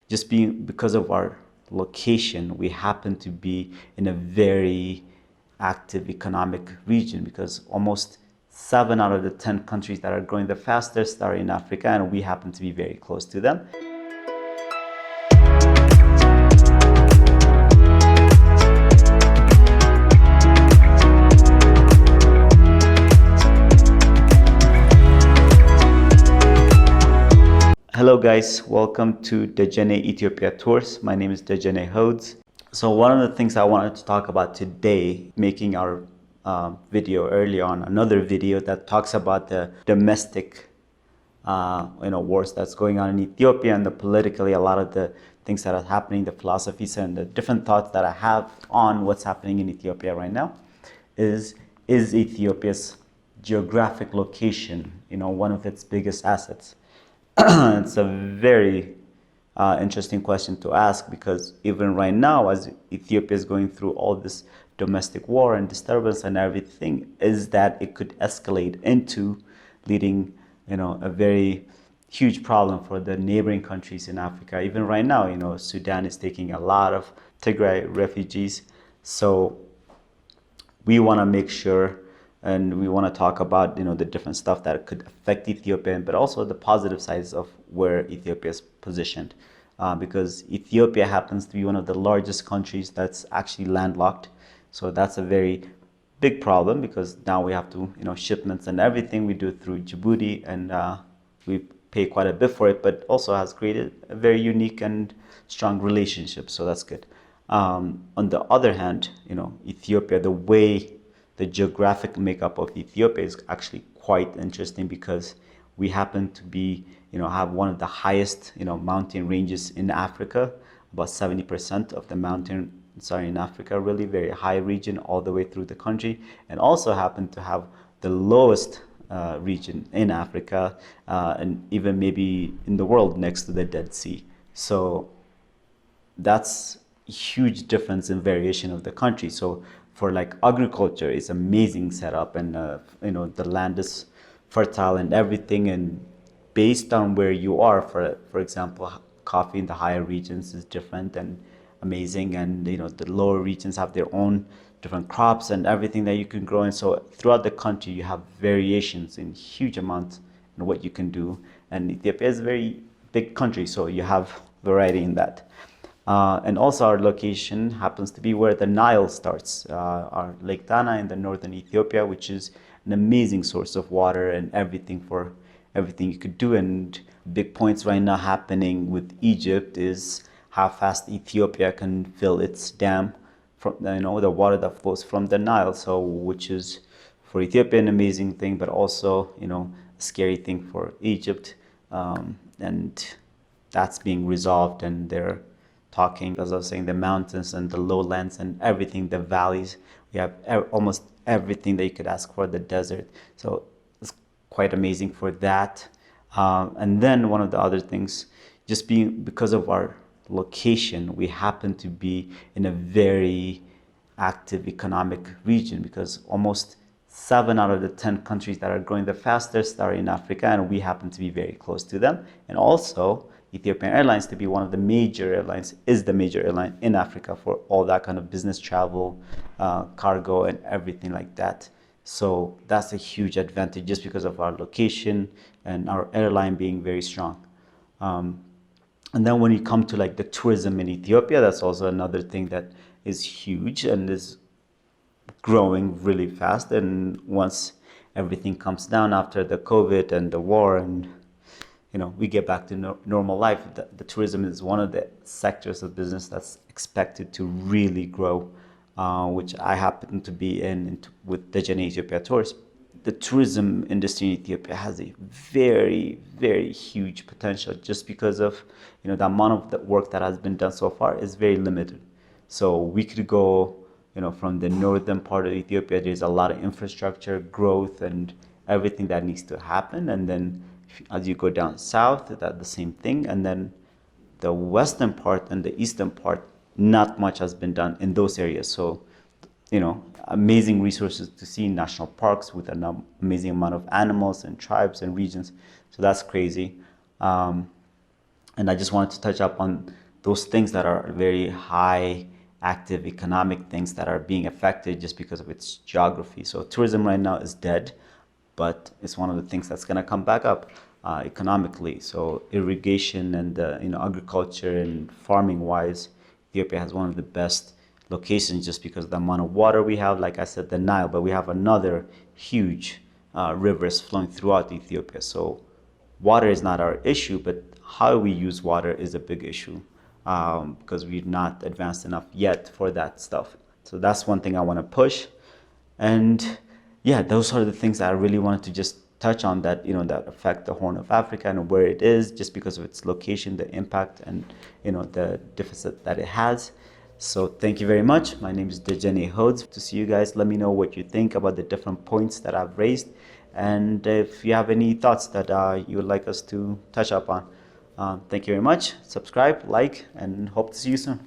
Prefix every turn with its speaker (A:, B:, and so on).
A: just being because of our location, we happen to be in a very active economic region, because almost 7 out of the 10 countries that are growing the fastest are in Africa, and we happen to be very close to them. Hello guys, welcome to Dejene Ethiopia Tours. My name is Dejene Hodes. So one of the things I wanted to talk about today, making our video early on, another video that talks about the domestic wars that's going on in Ethiopia, and politically a lot of the things that are happening, the philosophies and the different thoughts that I have on what's happening in Ethiopia right now is Ethiopia's geographic location, one of its biggest assets? It's a very interesting question to ask, because even right now, as Ethiopia is going through all this domestic war and disturbance and everything, is that it could escalate into leading, a very huge problem for the neighboring countries in Africa. Even right now, Sudan is taking a lot of Tigray refugees. So we want to make sure, and we want to talk about the different stuff that could affect Ethiopia, but also the positive sides of where Ethiopia is positioned, because Ethiopia happens to be one of the largest countries that's actually landlocked. So that's a very big problem, because now we have to shipments and everything we do through Djibouti, and we pay quite a bit for it, but also has created a very unique and strong relationship. So that's good. On the other hand, Ethiopia, the geographic makeup of Ethiopia is actually quite interesting, because we happen to be, have one of the highest, mountain ranges in Africa. About 70% of the mountains are in Africa, really very high region all the way through the country, and also happen to have the lowest region in Africa, and even maybe in the world, next to the Dead Sea. So that's a huge difference in variation of the country. So for like agriculture, it's amazing setup, and the land is fertile and everything, and based on where you are, for example, coffee in the higher regions is different and amazing, and the lower regions have their own different crops and everything that you can grow. And so throughout the country you have variations in huge amounts in what you can do, and Ethiopia is a very big country, so you have variety in that. And also our location happens to be where the Nile starts, our Lake Tana in the northern Ethiopia, which is an amazing source of water and everything for everything you could do. And big points right now happening with Egypt is how fast Ethiopia can fill its dam from the water that flows from the Nile. So which is for Ethiopia an amazing thing, but also a scary thing for Egypt, and that's being resolved, and they're talking, as I was saying, the mountains and the lowlands and everything, the valleys. We have almost everything that you could ask for, the desert. So it's quite amazing for that. And then one of the other things, just because of our location, we happen to be in a very active economic region, because almost 7 out of the 10 countries that are growing the fastest are in Africa, and we happen to be very close to them. And also Ethiopian Airlines, to be one of the major airlines, is the major airline in Africa for all that kind of business travel, cargo and everything like that. So that's a huge advantage, just because of our location and our airline being very strong. And then when you come to like the tourism in Ethiopia, that's also another thing that is huge and is growing really fast. And once everything comes down after the COVID and the war, and we get back to normal life, the tourism is one of the sectors of business that's expected to really grow, which I happen to be in with Dejene Ethiopia Tours. The tourism industry in Ethiopia has a very, very huge potential, just because of the amount of the work that has been done so far is very limited. So we could go from the northern part of Ethiopia, there's a lot of infrastructure growth and everything that needs to happen, and then as you go down south, that's the same thing. And then the western part and the eastern part, not much has been done in those areas. So amazing resources to see, national parks with an amazing amount of animals and tribes and regions. So that's crazy. And I just wanted to touch up on those things that are very high active economic things that are being affected just because of its geography. So tourism right now is dead, but it's one of the things that's going to come back up economically. So irrigation and agriculture and farming wise, Ethiopia has one of the best locations just because of the amount of water we have. Like I said, the Nile, but we have another huge rivers flowing throughout Ethiopia. So water is not our issue, but how we use water is a big issue because we're not advanced enough yet for that stuff. So that's one thing I want to push. And yeah, those are the things that I really wanted to just touch on that, that affect the Horn of Africa and where it is just because of its location, the impact, and, the deficit that it has. So thank you very much. My name is Dejene Hodes. To see you guys, let me know what you think about the different points that I've raised. And if you have any thoughts that you would like us to touch up on. Thank you very much. Subscribe, like, and hope to see you soon.